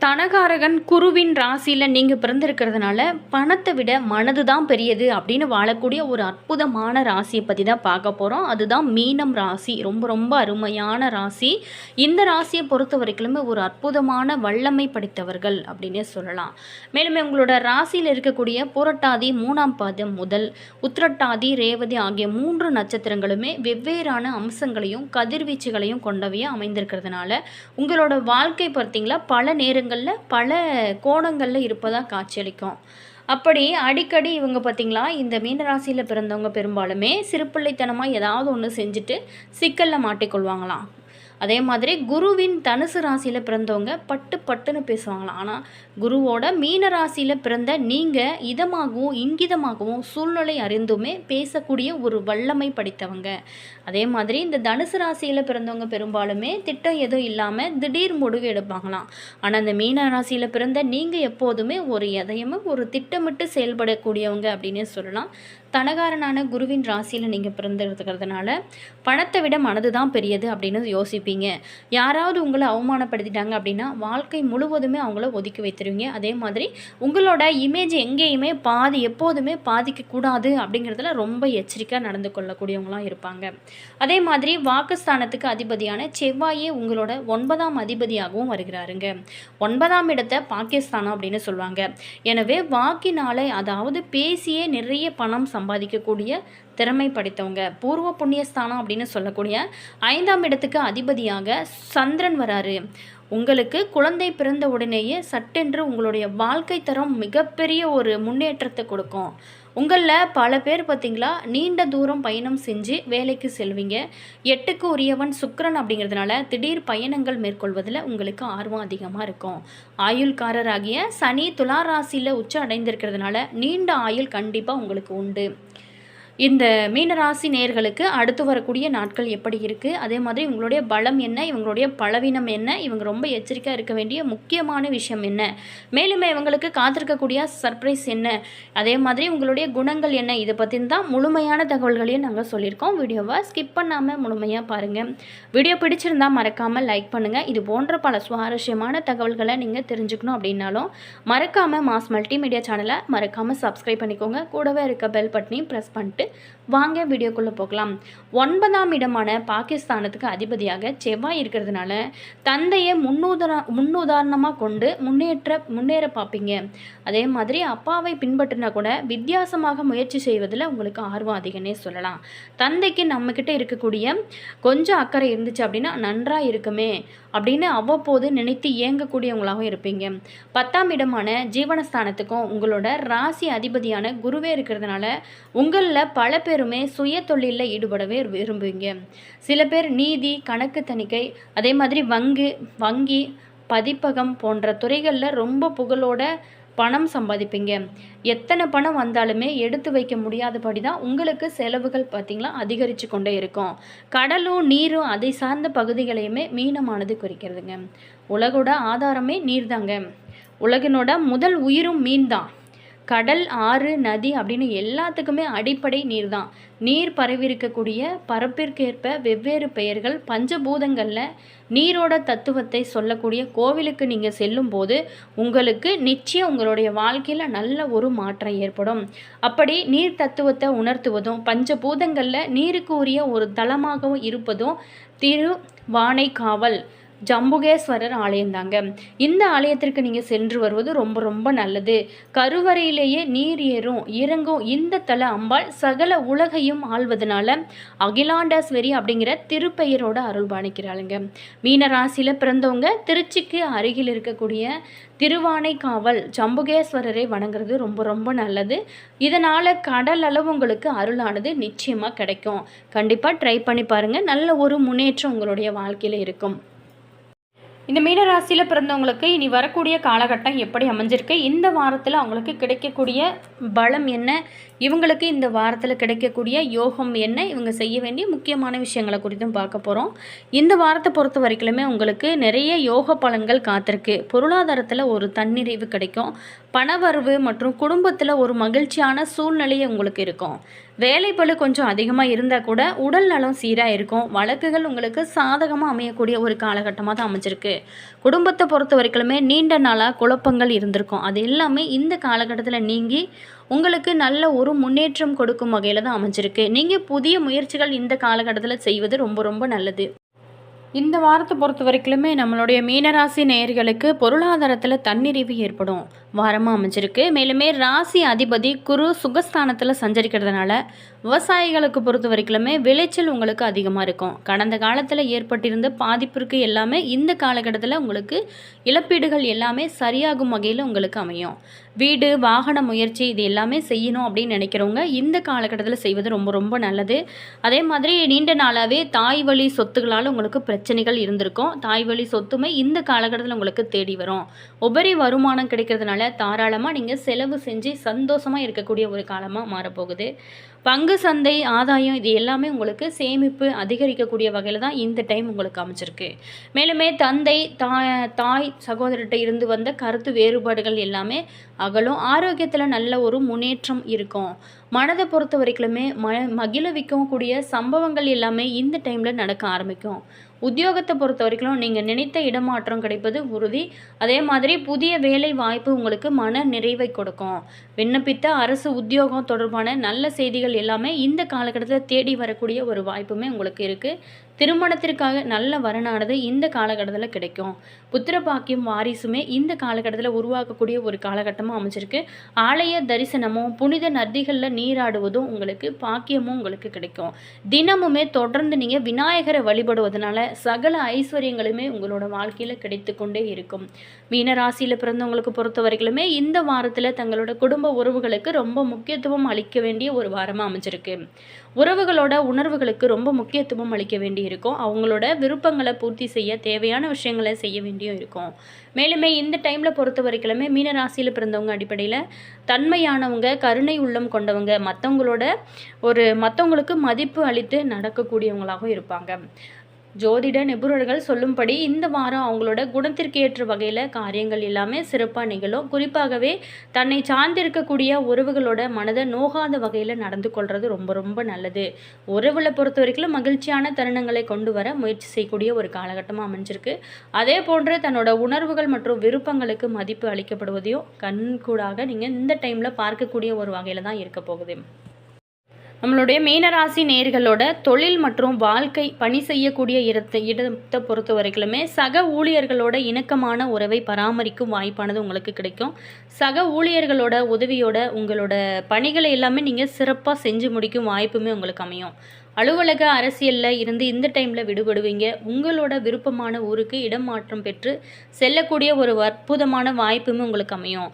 தனகாரகன் குருவின் ராசியில் நீங்கள் பிறந்திருக்கிறதுனால பணத்தை விட மனது தான் பெரியது அப்படின்னு வாழக்கூடிய ஒரு அற்புதமான ராசியை பற்றி தான் பார்க்க போகிறோம். அதுதான் மீனம் ராசி. ரொம்ப ரொம்ப அருமையான ராசி. இந்த ராசியை பொறுத்த வரைக்குமே ஒரு அற்புதமான வல்லமை படைத்தவர்கள் அப்படின்னே சொல்லலாம். மேலும் உங்களோட ராசியில் இருக்கக்கூடிய புரட்டாதி 3ஆம் பாதம் முதல் உத்திரட்டாதி ரேவதி ஆகிய 3 நட்சத்திரங்களுமே வெவ்வேறான அம்சங்களையும் கதிர்வீச்சுகளையும் கொண்டவையாக அமைந்திருக்கிறதுனால உங்களோட வாழ்க்கை பார்த்தீங்களா பல நேரங்கள் பல கோணங்களில் இருப்பதாக காட்சியளிக்கும். அப்படி அடிக்கடி இவங்க பார்த்திங்களா இந்த மீனராசியில் பிறந்தவங்க பெரும்பாலுமே சிறுபிள்ளைத்தனமாக ஏதாவது ஒன்று செஞ்சுட்டு சிக்கலில் மாட்டிக்கொள்வாங்களாம். அதே மாதிரி குருவின் தனுசு ராசியில் பிறந்தவங்க பட்டுன்னு பேசுவாங்களாம். ஆனால் குருவோட மீன ராசியில் பிறந்த நீங்கள் இதமாகவும் இங்கிதமாகவும் சூழ்நிலை அறிந்துமே பேசக்கூடிய ஒரு வல்லமை படைத்தவங்க. அதே மாதிரி இந்த தனுசு ராசியில் பிறந்தவங்க பெரும்பாலுமே திட்டம் எதுவும் இல்லாமல் திடீர் முடிவு எடுப்பாங்களாம். ஆனால் இந்த மீன ராசியில் பிறந்த நீங்கள் எப்போதுமே ஒரு எதையுமே ஒரு திட்டமிட்டு செயல்படக்கூடியவங்க அப்படின்னே சொல்லலாம். தனகாரனான குருவின் ராசியில் நீங்கள் பிறந்திருக்கிறதுனால பணத்தை விட மனது தான் பெரியது அப்படின்னு யோசிப்பீங்க. யாராவது உங்களை அவமானப்படுத்திட்டாங்க அப்படின்னா வாழ்க்கை முழுவதுமே அவங்கள ஒதுக்கி வைத்துருவீங்க. அதே மாதிரி உங்களோட இமேஜ் எங்கேயுமே எப்போதுமே பாதிக்கக்கூடாது அப்படிங்கிறதுல ரொம்ப எச்சரிக்கையாக நடந்து கொள்ளக்கூடியவங்களாம் இருப்பாங்க. அதே மாதிரி வாக்குஸ்தானத்துக்கு அதிபதியான செவ்வாயே உங்களோட 9ஆம் அதிபதியாகவும் வருகிறாருங்க. 9ஆம் இடத்தை பாகிஸ்தானம் அப்படின்னு சொல்லுவாங்க. எனவே வாக்கினாலே அதாவது பேசியே நிறைய பணம் சம்பாதிக்கக்கூடிய திறமை படைத்தவங்க. பூர்வ புண்ணியஸ்தானம் அப்படின்னு சொல்லக்கூடிய 5ஆம் இடத்துக்கு அதிபதியாக சந்திரன் வராரு. உங்களுக்கு குழந்தை பிறந்த உடனேயே சட்டென்று உங்களுடைய வாழ்க்கை தரம் மிகப்பெரிய ஒரு முன்னேற்றத்தை கொடுக்கும். உங்களில் பல பேர் பார்த்திங்களா நீண்ட தூரம் பயணம் செஞ்சு வேலைக்கு செல்வீங்க. 8க்கு உரியவன் சுக்கிரன் அப்படிங்கிறதுனால திடீர் பயணங்கள் மேற்கொள்வதில் உங்களுக்கு ஆர்வம் அதிகமாக இருக்கும். ஆயுள்காரராகிய சனி துலா ராசியில் உச்ச அடைந்திருக்கிறதுனால நீண்ட ஆயுள் கண்டிப்பாக உங்களுக்கு உண்டு. இந்த மீனராசி நேயர்களுக்கு அடுத்து வரக்கூடிய நாட்கள் எப்படி இருக்குது, அதே மாதிரி இவங்களுடைய பலம் என்ன, இவங்களுடைய பலவீனம் என்ன, இவங்க ரொம்ப எச்சரிக்கையாக இருக்க வேண்டிய முக்கியமான விஷயம் என்ன, மேலும் இவங்களுக்கு காத்திருக்கக்கூடிய சர்ப்ரைஸ் என்ன, அதே மாதிரி உங்களுடைய குணங்கள் என்ன, இதை பற்றி தான் முழுமையான தகவல்களையும் நாங்கள் சொல்லியிருக்கோம். வீடியோவை ஸ்கிப் பண்ணாமல் முழுமையாக பாருங்கள். வீடியோ பிடிச்சிருந்தால் மறக்காமல் லைக் பண்ணுங்கள். இது போன்ற பல சுவாரஸ்யமான தகவல்களை நீங்கள் தெரிஞ்சுக்கணும் அப்படின்னாலும் மறக்காமல் மாஸ் மல்டிமீடியா சேனலை மறக்காமல் சப்ஸ்கிரைப் பண்ணிக்கோங்க. கூடவே இருக்க பெல் பட்டனையும் ப்ரெஸ் பண்ணிட்டு வாங்க வீடியோக்குள்ளே போகலாம். 9ஆம் இடமான பாகிஸ்தானத்துக்கு அதிபதியாக செவ்வாய் இருக்கிறதுனால தந்தையை முன்னுதாரணமாக கொண்டு முன்னேற பார்ப்பீங்க. அதே மாதிரி அப்பாவை பின்பற்றினா கூட வித்தியாசமாக முயற்சி செய்வதில் உங்களுக்கு ஆர்வம் அதிகன்னே சொல்லலாம். தந்தைக்கு நம்மக்கிட்ட இருக்கக்கூடிய கொஞ்சம் அக்கறை இருந்துச்சு அப்படின்னா நன்றாக இருக்குமே அப்படின்னு அவ்வப்போது நினைத்து இயங்கக்கூடியவங்களாகவும் இருப்பீங்க. 10ஆம் இடமான ஜீவனஸ்தானத்துக்கும் உங்களோட ராசி அதிபதியான குருவே இருக்கிறதுனால உங்களில் பல பேருமே சுய தொழிலில் ஈடுபடவே விரும்புவீங்க. சில பேர் நீதி, கணக்கு தணிக்கை, அதே மாதிரி வங்கி, பதிப்பகம் போன்ற துறைகளில் ரொம்ப புகழோட பணம் சம்பாதிப்பீங்க. எத்தனை பணம் வந்தாலுமே எடுத்து வைக்க முடியாதபடி தான் உங்களுக்கு செலவுகள் பார்த்திங்களா அதிகரித்து கொண்டே இருக்கும். கடலும் நீரும் அதை சார்ந்த பகுதிகளையுமே மீனமானது குறிக்கிறதுங்க. உலகோட ஆதாரமே நீர் தாங்க. உலகினோட முதல் உயிரும் மீன் தான். கடல், ஆறு, நதி அப்படின்னு எல்லாத்துக்குமே அடிப்படை நீர் தான். நீர் பரவியிருக்கக்கூடிய பரப்பிற்கேற்ப வெவ்வேறு பெயர்கள். பஞ்சபூதங்களில் நீரோட தத்துவத்தை சொல்லக்கூடிய கோவிலுக்கு நீங்கள் செல்லும்போது உங்களுக்கு நிச்சயம் உங்களுடைய வாழ்க்கையில் நல்ல ஒரு மாற்றம் ஏற்படும். அப்படி நீர் தத்துவத்தை உணர்த்துவதும் பஞ்சபூதங்களில் நீருக்கு உரிய ஒரு தலமாகவும் இருப்பதும் திருவானைக்காவல் ஜம்புகேஸ்வரர் ஆலயம்தாங்க. இந்த ஆலயத்திற்கு நீங்கள் சென்று வருவது ரொம்ப ரொம்ப நல்லது. கருவறையிலேயே நீர் ஏறும் இறங்கும் இந்த தல அம்பாள் சகல உலகையும் ஆள்வதனால அகிலாண்டேஸ்வரி அப்படிங்கிற திருப்பெயரோட அருள் பாணிக்கிறாளுங்க. மீனராசியில் பிறந்தவங்க திருச்சிக்கு அருகில் இருக்கக்கூடிய திருவானைக்காவல் ஜம்புகேஸ்வரரை வணங்குறது ரொம்ப ரொம்ப நல்லது. இதனால் கடல் அளவு உங்களுக்கு அருளானது நிச்சயமாக கிடைக்கும். கண்டிப்பாக ட்ரை பண்ணி பாருங்கள். நல்ல ஒரு முன்னேற்றம் உங்களுடைய வாழ்க்கையில் இருக்கும். இந்த மீனராசியில் பிறந்தவங்களுக்கு இனி வரக்கூடிய காலகட்டம் எப்படி அமைஞ்சிருக்கு, இந்த வாரத்தில் அவங்களுக்கு கிடைக்கக்கூடிய பலம் என்ன, இவங்களுக்கு இந்த வாரத்தில் கிடைக்கக்கூடிய யோகம் என்ன, இவங்க செய்ய வேண்டிய முக்கியமான விஷயங்களை குறித்தும் பார்க்க போகிறோம். இந்த வாரத்தை பொறுத்த வரைக்குமே உங்களுக்கு நிறைய யோக பலன்கள் காத்திருக்கு. பொருளாதாரத்தில் ஒரு தன்னிறைவு கிடைக்கும். பணவரவு மற்றும் குடும்பத்தில் ஒரு மகிழ்ச்சியான சூழ்நிலையை உங்களுக்கு இருக்கும். வேலைப்பளு கொஞ்சம் அதிகமாக இருந்தால் கூட உடல் நலம் சீராக இருக்கும். வழக்குகள் உங்களுக்கு சாதகமாக அமையக்கூடிய ஒரு காலகட்டமாக தான் அமைஞ்சிருக்கு. குடும்பத்தை பொறுத்த வரைக்குமே நீண்ட நாளாக குழப்பங்கள் இருந்திருக்கும். அது எல்லாமே இந்த காலகட்டத்தில் நீங்கி உங்களுக்கு நல்ல ஒரு முன்னேற்றம் கொடுக்கும் வகையில் தான் அமைஞ்சிருக்கு. நீங்கள் புதிய முயற்சிகள் இந்த காலகட்டத்தில் செய்வது ரொம்ப ரொம்ப நல்லது. இந்த வாரத்தை பொறுத்த வரைக்குமே நம்மளுடைய மீனராசி நேயர்களுக்கு பொருளாதாரத்தில் தன்னிறைவு ஏற்படும் வாரமாக அமைஞ்சிருக்கு. மேலுமே ராசி அதிபதி குரு சுகஸ்தானத்தில் சஞ்சரிக்கிறதுனால விவசாயிகளுக்கு பொறுத்த வரைக்குமே விளைச்சல் உங்களுக்கு அதிகமாக இருக்கும். கடந்த காலத்தில் ஏற்பட்டிருந்த பாதிப்பிற்கு எல்லாமே இந்த காலகட்டத்தில் உங்களுக்கு இழப்பீடுகள் எல்லாமே சரியாகும் வகையில் உங்களுக்கு அமையும். வீடு வாகன முயற்சி இது எல்லாமே செய்யணும் அப்படின்னு நினைக்கிறவங்க இந்த காலகட்டத்தில் செய்வது ரொம்ப ரொம்ப நல்லது. அதே மாதிரி நீண்ட நாளாகவே தாய் வழி சொத்துக்களால் உங்களுக்கு பிரச்சனைகள் இருந்திருக்கும். தாய் வழி சொத்துமே இந்த காலகட்டத்தில் உங்களுக்கு தேடி வரும். உபரி வருமானம் கிடைக்கிறதுனால தாராளமாக நீங்கள் செலவு செஞ்சு சந்தோஷமாக இருக்கக்கூடிய ஒரு காலமாக மாறப்போகுது. பங்கு சந்தை ஆதாயம் இது எல்லாமே உங்களுக்கு சேமிப்பு அதிகரிக்கக்கூடிய வகையில் தான் இந்த டைம் உங்களுக்கு அமைச்சிருக்கு. மேலுமே தந்தை தாய் சகோதரர்கிட்ட இருந்து வந்த கருத்து வேறுபாடுகள் எல்லாமே அகலும். ஆரோக்கியத்தில் நல்ல ஒரு முன்னேற்றம் இருக்கும். மனதை பொறுத்த வரைக்குமே மகிழ வைக்கக்கூடிய சம்பவங்கள் எல்லாமே இந்த டைமில் நடக்க ஆரம்பிக்கும். உத்தியோகத்தை பொறுத்த வரைக்கும் நீங்கள் நினைத்த இடமாற்றம் கிடைப்பது உறுதி. அதே மாதிரி புதிய வேலை வாய்ப்பு உங்களுக்கு மன நிறைவை கொடுக்கும். விண்ணப்பித்த அரசு உத்தியோகம் தொடர்பான நல்ல செய்திகள் எல்லாமே இந்த காலகட்டத்தில் தேடி வரக்கூடிய ஒரு வாய்ப்புமே உங்களுக்கு இருக்குது. திருமணத்திற்காக நல்ல வரனானது இந்த காலகட்டத்தில் கிடைக்கும். புத்திர பாக்கியம் வாரிசுமே இந்த காலகட்டத்தில் உருவாக்கக்கூடிய ஒரு காலகட்டமாக அமைச்சிருக்கு. ஆலய தரிசனமும் புனித நதிகளில் நீராடுவதும் உங்களுக்கு பாக்கியமும் உங்களுக்கு கிடைக்கும். தினமுமே தொடர்ந்து நீங்கள் விநாயகரை வழிபடுவதனால சகல ஐஸ்வர்யங்களுமே உங்களோட வாழ்க்கையில் கிடைத்து கொண்டே இருக்கும். மீனராசியில் பிறந்தவங்களுக்கு பொறுத்த வரைக்குமே இந்த வாரத்தில் தங்களோட குடும்ப உறவுகளுக்கு ரொம்ப முக்கியத்துவம் அளிக்க வேண்டிய ஒரு வாரமாக அமைச்சிருக்கு. உறவுகளோட உணர்வுகளுக்கு ரொம்ப முக்கியத்துவம் அளிக்க வேண்டி இருக்கும். அவங்களோட விருப்பங்களை பூர்த்தி செய்ய தேவையான விஷயங்களை செய்ய வேண்டியும் இருக்கும். மேலுமே இந்த டைமில் பொறுத்த வரைக்குமே மீனராசியில் பிறந்தவங்க அடிப்படையில் தன்மையானவங்க, கருணை உள்ளம் கொண்டவங்க, மற்றவங்களுக்கு மதிப்பு அளித்து நடக்கக்கூடியவங்களாகவும் இருப்பாங்க. ஜோதிட நிபுணர்கள் சொல்லும்படி இந்த வாரம் அவங்களோட குணத்திற்கு ஏற்ற வகையில் காரியங்கள் எல்லாமே சிறப்பாக நிகழும். குறிப்பாகவே தன்னை சார்ந்திருக்கக்கூடிய உறவுகளோட மனதை நோகாத வகையில் நடந்து கொள்வது ரொம்ப ரொம்ப நல்லது. உறவுகளை பொறுத்த வரைக்கும் மகிழ்ச்சியான தருணங்களை கொண்டு வர முயற்சி செய்யக்கூடிய ஒரு காலகட்டமாக அமைஞ்சிருக்கு. அதே போன்று தன்னோட உணர்வுகள் மற்றும் விருப்பங்களுக்கு மதிப்பு அளிக்கப்படுவதையும் கண்கூடாக நீங்கள் இந்த டைமில் பார்க்கக்கூடிய ஒரு வகையில் தான் இருக்க போகுது. நம்மளுடைய மீனராசி நேயர்களோட தொழில் மற்றும் வாழ்க்கை பணி செய்யக்கூடிய இடத்தை பொறுத்த வரைக்குமே சக ஊழியர்களோட இணக்கமான உறவை பராமரிக்கும் வாய்ப்பானது உங்களுக்கு கிடைக்கும். சக ஊழியர்களோட உதவியோட உங்களோட பணிகளை எல்லாமே நீங்கள் சிறப்பாக செஞ்சு முடிக்கும் வாய்ப்புமே உங்களுக்கு அமையும். அலுவலக அரசியலில் இருந்து இந்த டைமில் விடுபடுவீங்க. உங்களோட விருப்பமான ஊருக்கு இடம் மாற்றம் பெற்று செல்லக்கூடிய ஒரு அற்புதமான வாய்ப்புமே உங்களுக்கு அமையும்.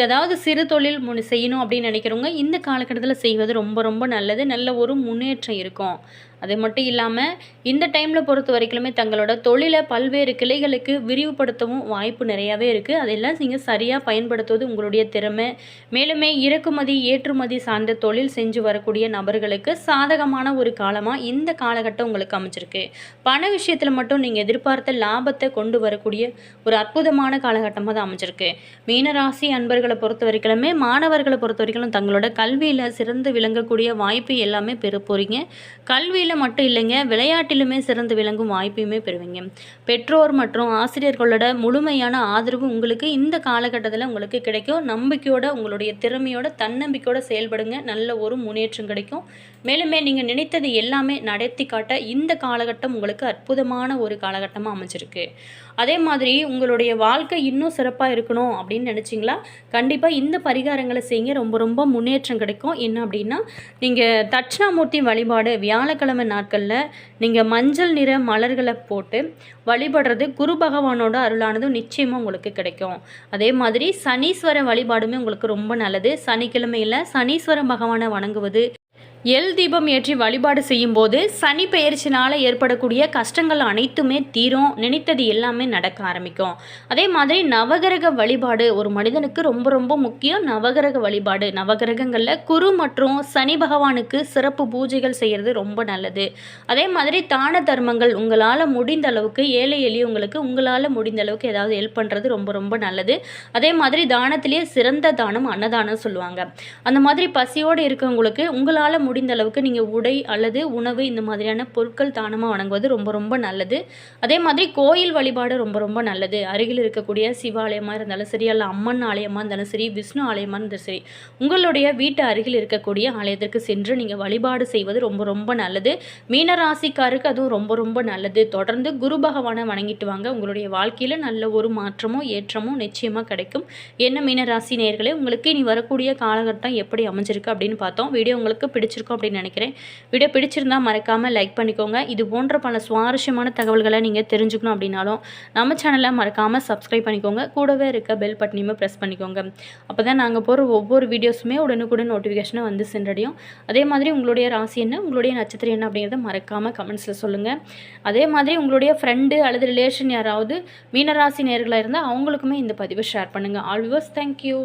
அதாவது சிறு தொழில் செய்யணும் அப்படின்னு நினைக்கிறவங்க இந்த காலகட்டத்தில் செய்வது ரொம்ப ரொம்ப நல்லது. நல்ல ஒரு முன்னேற்றம் இருக்கும். அது மட்டும் இல்லாமல் இந்த டைமில் பொறுத்த வரைக்குமே தங்களோட தொழிலை பல்வேறு கிளைகளுக்கு விரிவுபடுத்தவும் வாய்ப்பு நிறையாவே இருக்குது. அதெல்லாம் நீங்கள் சரியாக பயன்படுத்துவது உங்களுடைய திறமை. மேலுமே இறக்குமதி ஏற்றுமதி சார்ந்த தொழில் செஞ்சு வரக்கூடிய நபர்களுக்கு சாதகமான ஒரு காலமாக இந்த காலகட்டம் உங்களுக்கு அமைச்சிருக்கு. பண விஷயத்தில் மட்டும் நீங்கள் எதிர்பார்த்த லாபத்தை கொண்டு வரக்கூடிய ஒரு அற்புதமான காலகட்டமாக தான் அமைச்சிருக்கு. மீனராசி அன்பர்களை பொறுத்த வரைக்குமே மாணவர்களை பொறுத்த வரைக்கும் தங்களோட கல்வியில் சிறந்து விளங்கக்கூடிய வாய்ப்பு எல்லாமே பெற போகிறீங்க. கல்வியில் மட்டும் இல்லைங்க, விளையாட்டிலுமே சிறந்து விளங்கும் வாய்ப்பையுமே பெறுவீங்க. பெற்றோர் மற்றும் ஆசிரியர்களோட முழுமையான ஆதரவு உங்களுக்கு இந்த காலகட்டத்தில் உங்களுக்கு கிடைக்கும். நம்பிக்கையோட உங்களுடைய திறமையோட தன்னம்பிக்கையோட செயல்படுங்க. நல்ல ஒரு முன்னேற்றம் கிடைக்கும். மேலுமே நீங்கள் நினைத்தது எல்லாமே நடத்தி காட்ட இந்த காலகட்டம் உங்களுக்கு அற்புதமான ஒரு காலகட்டமாக அமைச்சிருக்கு. அதே மாதிரி உங்களுடைய வாழ்க்கை இன்னும் சிறப்பாக இருக்கணும் அப்படின்னு நினச்சிங்களா, கண்டிப்பாக இந்த பரிகாரங்களை செய்யுங்க. ரொம்ப ரொம்ப முன்னேற்றம் கிடைக்கும். என்ன அப்படின்னா, நீங்கள் தட்சிணாமூர்த்தி வழிபாடு வியாழக்கிழமை நாட்களில் நீங்கள் மஞ்சள் நிற மலர்களை போட்டு வழிபடுறது குரு பகவானோட அருளானதும் நிச்சயமாக உங்களுக்கு கிடைக்கும். அதே மாதிரி சனீஸ்வர வழிபாடுமே உங்களுக்கு ரொம்ப நல்லது. சனிக்கிழமையில் சனீஸ்வர பகவானை வணங்குவது, எல் தீபம் ஏற்றி வழிபாடு செய்யும்போது சனி பெயர்ச்சினால் ஏற்படக்கூடிய கஷ்டங்கள் அனைத்துமே தீரும், நினைத்தது எல்லாமே நடக்க ஆரம்பிக்கும். அதே மாதிரி நவகிரக வழிபாடு ஒரு மனிதனுக்கு ரொம்ப ரொம்ப முக்கியம். நவகிரக வழிபாடு, நவகிரகங்களில் குரு மற்றும் சனி பகவானுக்கு சிறப்பு பூஜைகள் செய்கிறது ரொம்ப நல்லது. அதே மாதிரி தான தர்மங்கள் உங்களால் முடிந்த அளவுக்கு, ஏழை எளியவங்களுக்கு உங்களால் முடிந்த அளவுக்கு ஏதாவது ஹெல்ப் பண்ணுறது ரொம்ப ரொம்ப நல்லது. அதே மாதிரி தானத்திலேயே சிறந்த தானம் அன்னதானம் சொல்லுவாங்க. அந்த மாதிரி பசியோடு இருக்கவங்களுக்கு உங்களால் முடிந்த அளவுக்கு நீங்கள் உடை அல்லது உணவு இந்த மாதிரியான பொருட்கள் தானமாக வழங்குவது ரொம்ப ரொம்ப நல்லது. அதே மாதிரி கோயில் வழிபாடு ரொம்ப ரொம்ப நல்லது. அருகில் இருக்கக்கூடிய சிவாலயமாக இருந்தாலும் சரி, அல்ல அம்மன் ஆலயமாக இருந்தாலும் சரி, விஷ்ணு ஆலயமாக இருந்தாலும் சரி, உங்களுடைய வீட்டு அருகில் இருக்கக்கூடிய ஆலயத்திற்கு சென்று நீங்கள் வழிபாடு செய்வது ரொம்ப ரொம்ப நல்லது. மீனராசிக்காருக்கு அதுவும் ரொம்ப ரொம்ப நல்லது. தொடர்ந்து குரு பகவானை வணங்கிட்டு வாங்க. உங்களுடைய வாழ்க்கையில் நல்ல ஒரு மாற்றமோ ஏற்றமோ நிச்சயமாக கிடைக்கும். என்ன மீனராசி நேயர்களே, உங்களுக்கு இனி வரக்கூடிய காலகட்டம் எப்படி அமைஞ்சிருக்கு அப்படின்னு பார்த்தோம். வீடியோ உங்களுக்கு பிடிச்சிருக்கும் அப்படின்னு நினைக்கிறேன். வீடியோ பிடிச்சிருந்தா மறக்காமல் லைக் பண்ணிக்கோங்க. இது போன்ற பல சுவாரஸ்யமான தகவல்களை நீங்கள் தெரிஞ்சுக்கணும் அப்படின்னாலும் நம்ம சேனலை மறக்காமல் சப்ஸ்கிரைப் பண்ணிக்கோங்க. கூடவே இருக்க பெல் பட்டனையுமே ப்ரெஸ் பண்ணிக்கோங்க. அப்போ தான் நாங்கள் போகிற ஒவ்வொரு வீடியோஸுமே உடனுக்குடன் நோட்டிஃபிகேஷனை வந்து சென்றடையும். அதே மாதிரி உங்களுடைய ராசி என்ன, உங்களுடைய நட்சத்திரம் என்ன அப்படிங்கிறத மறக்காமல் கமெண்ட்ஸில் சொல்லுங்கள். அதே மாதிரி உங்களுடைய ஃப்ரெண்டு அல்லது ரிலேஷன் யாராவது மீனராசி நேயர்களாக இருந்தால் அவங்களுக்குமே இந்த பதிவை ஷேர் பண்ணுங்கள். All viewers, thank you.